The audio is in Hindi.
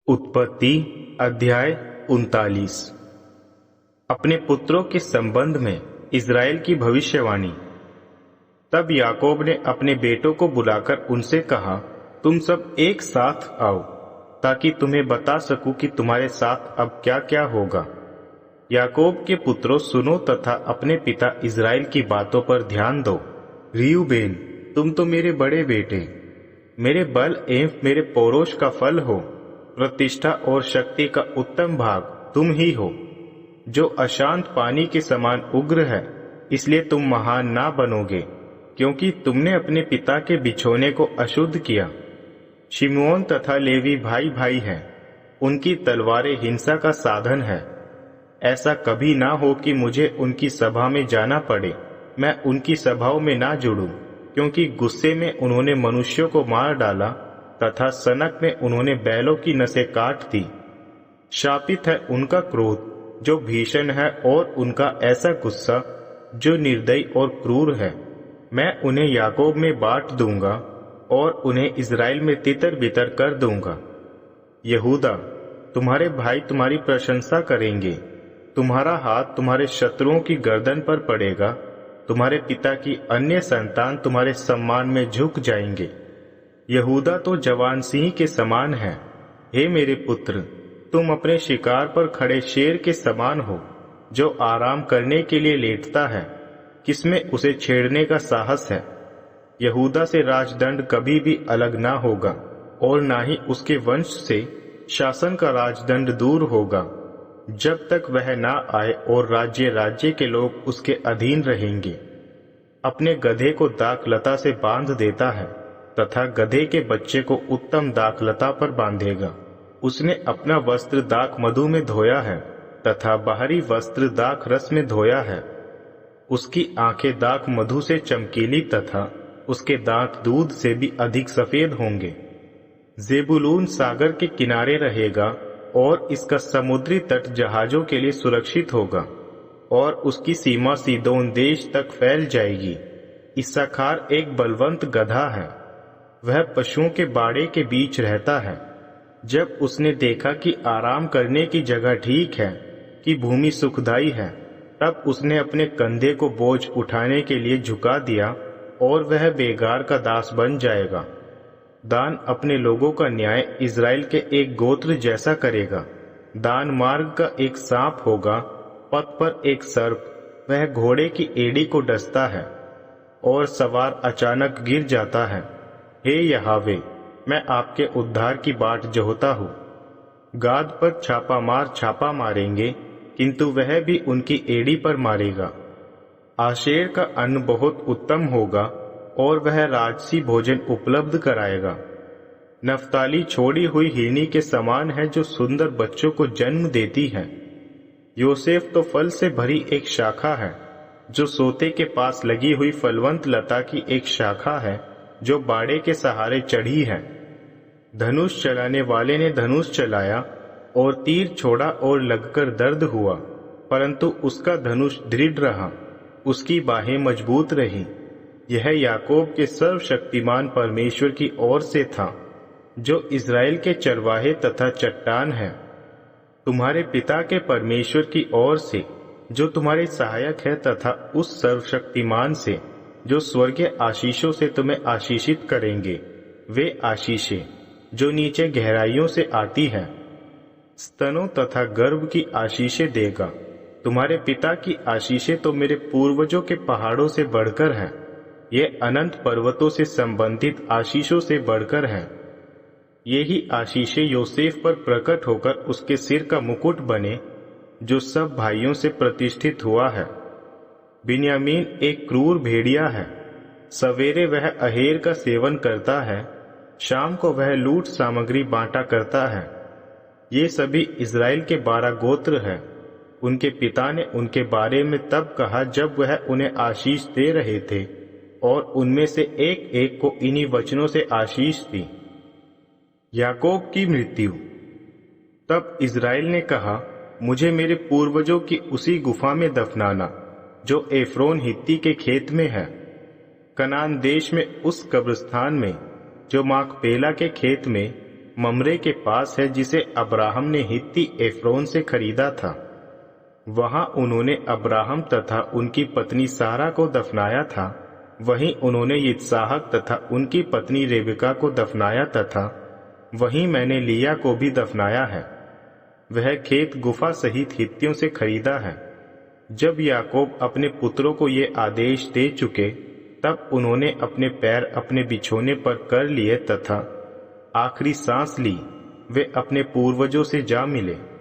उत्पत्ति अध्याय 39। अपने पुत्रों के संबंध में इज़राइल की भविष्यवाणी। तब याकूब ने अपने बेटों को बुलाकर उनसे कहा, तुम सब एक साथ आओ ताकि तुम्हें बता सकूं कि तुम्हारे साथ अब क्या क्या होगा। याकूब के पुत्रों, सुनो तथा अपने पिता इज़राइल की बातों पर ध्यान दो। रियूबेन, तुम तो मेरे बड़े बेटे, मेरे बल एवं मेरे पौरोष का फल हो। प्रतिष्ठा और शक्ति का उत्तम भाग तुम ही हो, जो अशांत पानी के समान उग्र है, इसलिए तुम महान ना बनोगे, क्योंकि तुमने अपने पिता के बिछोने को अशुद्ध किया। शिमोन तथा लेवी भाई भाई हैं, उनकी तलवारें हिंसा का साधन है। ऐसा कभी ना हो कि मुझे उनकी सभा में जाना पड़े, मैं उनकी सभाओं में ना जुड़ूं, क्योंकि गुस्से में उन्होंने मनुष्यों को मार डाला तथा सनक में उन्होंने बैलों की नसें काट दी। शापित है उनका क्रोध जो भीषण है, और उनका ऐसा गुस्सा जो निर्दयी और क्रूर है। मैं उन्हें याकूब में बांट दूंगा और उन्हें इज़राइल में तितर बितर कर दूंगा। यहूदा, तुम्हारे भाई तुम्हारी प्रशंसा करेंगे, तुम्हारा हाथ तुम्हारे शत्रुओं की गर्दन पर पड़ेगा, तुम्हारे पिता की अन्य संतान तुम्हारे सम्मान में झुक जाएंगे। यहूदा तो जवान सिंह के समान है। हे मेरे पुत्र, तुम अपने शिकार पर खड़े शेर के समान हो, जो आराम करने के लिए लेटता है, किसमें उसे छेड़ने का साहस है। यहूदा से राजदंड कभी भी अलग ना होगा, और ना ही उसके वंश से शासन का राजदंड दूर होगा, जब तक वह ना आए और राज्य राज्य के लोग उसके अधीन रहेंगे। अपने गधे को दाखलता से बांध देता है तथा गधे के बच्चे को उत्तम दाखलता पर बांधेगा। उसने अपना वस्त्र दाख मधु में धोया है तथा बाहरी वस्त्र दाख रस में धोया है। उसकी आंखें दाख मधु से चमकीली तथा उसके दांत दूध से भी अधिक सफेद होंगे। जेबुलून सागर के किनारे रहेगा और इसका समुद्री तट जहाजों के लिए सुरक्षित होगा, और उसकी सीमा सीदोन देश तक फैल जाएगी। इस्साकार एक बलवंत गधा है, वह पशुओं के बाड़े के बीच रहता है। जब उसने देखा कि आराम करने की जगह ठीक है, कि भूमि सुखदाई है, तब उसने अपने कंधे को बोझ उठाने के लिए झुका दिया, और वह बेगार का दास बन जाएगा। दान अपने लोगों का न्याय इज़राइल के एक गोत्र जैसा करेगा। दान मार्ग का एक सांप होगा, पथ पर एक सर्प, वह घोड़े की एड़ी को डसता है और सवार अचानक गिर जाता है। हे यहोवा, मैं आपके उद्धार की बाट जोहता हूँ। गाद पर छापा मारेंगे, किंतु वह भी उनकी एड़ी पर मारेगा। आशेर का अन्न बहुत उत्तम होगा, और वह राजसी भोजन उपलब्ध कराएगा। नफ्ताली छोड़ी हुई हिरनी के समान है, जो सुंदर बच्चों को जन्म देती है। योसेफ तो फल से भरी एक शाखा है, जो सोते के पास लगी हुई फलवंत लता की एक शाखा है, जो बाड़े के सहारे चढ़ी है। धनुष चलाने वाले ने धनुष चलाया और तीर छोड़ा, और लगकर दर्द हुआ, परंतु उसका धनुष दृढ़ रहा, उसकी बाहें मजबूत रही। यह याकूब के सर्वशक्तिमान परमेश्वर की ओर से था, जो इज़राइल के चरवाहे तथा चट्टान है। तुम्हारे पिता के परमेश्वर की ओर से, जो तुम्हारे सहायक है, तथा उस सर्वशक्तिमान से, जो स्वर्गीय आशीषों से तुम्हें आशीषित करेंगे। वे आशीषें जो नीचे गहराइयों से आती है, स्तनों तथा गर्भ की आशीषें देगा। तुम्हारे पिता की आशीषें तो मेरे पूर्वजों के पहाड़ों से बढ़कर हैं, ये अनंत पर्वतों से संबंधित आशीषों से बढ़कर हैं। यही आशीषें योसेफ पर प्रकट होकर उसके सिर का मुकुट बने, जो सब भाइयों से प्रतिष्ठित हुआ है। बिन्यामीन एक क्रूर भेड़िया है, सवेरे वह अहेर का सेवन करता है, शाम को वह लूट सामग्री बांटा करता है। ये सभी इज़राइल के 12 गोत्र हैं। उनके पिता ने उनके बारे में तब कहा जब वह उन्हें आशीष दे रहे थे, और उनमें से एक एक को इन्हीं वचनों से आशीष दी। याकूब की मृत्यु। तब इज़राइल ने कहा, मुझे मेरे पूर्वजों की उसी गुफा में दफनाना, जो एफ्रोन हित्ती के खेत में है, कनान देश में उस कब्रिस्तान में, जो माकपेला के खेत में ममरे के पास है, जिसे अब्राहम ने हित्ती एफ्रोन से खरीदा था। वहां उन्होंने अब्राहम तथा उनकी पत्नी सारा को दफनाया था। वहीं उन्होंने इसहाक तथा उनकी पत्नी रेबका को दफनाया तथा वहीं मैंने लिया को भी दफनाया है। वह खेत गुफा सहित हित्तियों से खरीदा है। जब याकूब अपने पुत्रों को ये आदेश दे चुके, तब उन्होंने अपने पैर अपने बिछोने पर कर लिए तथा आखिरी सांस ली। वे अपने पूर्वजों से जा मिले।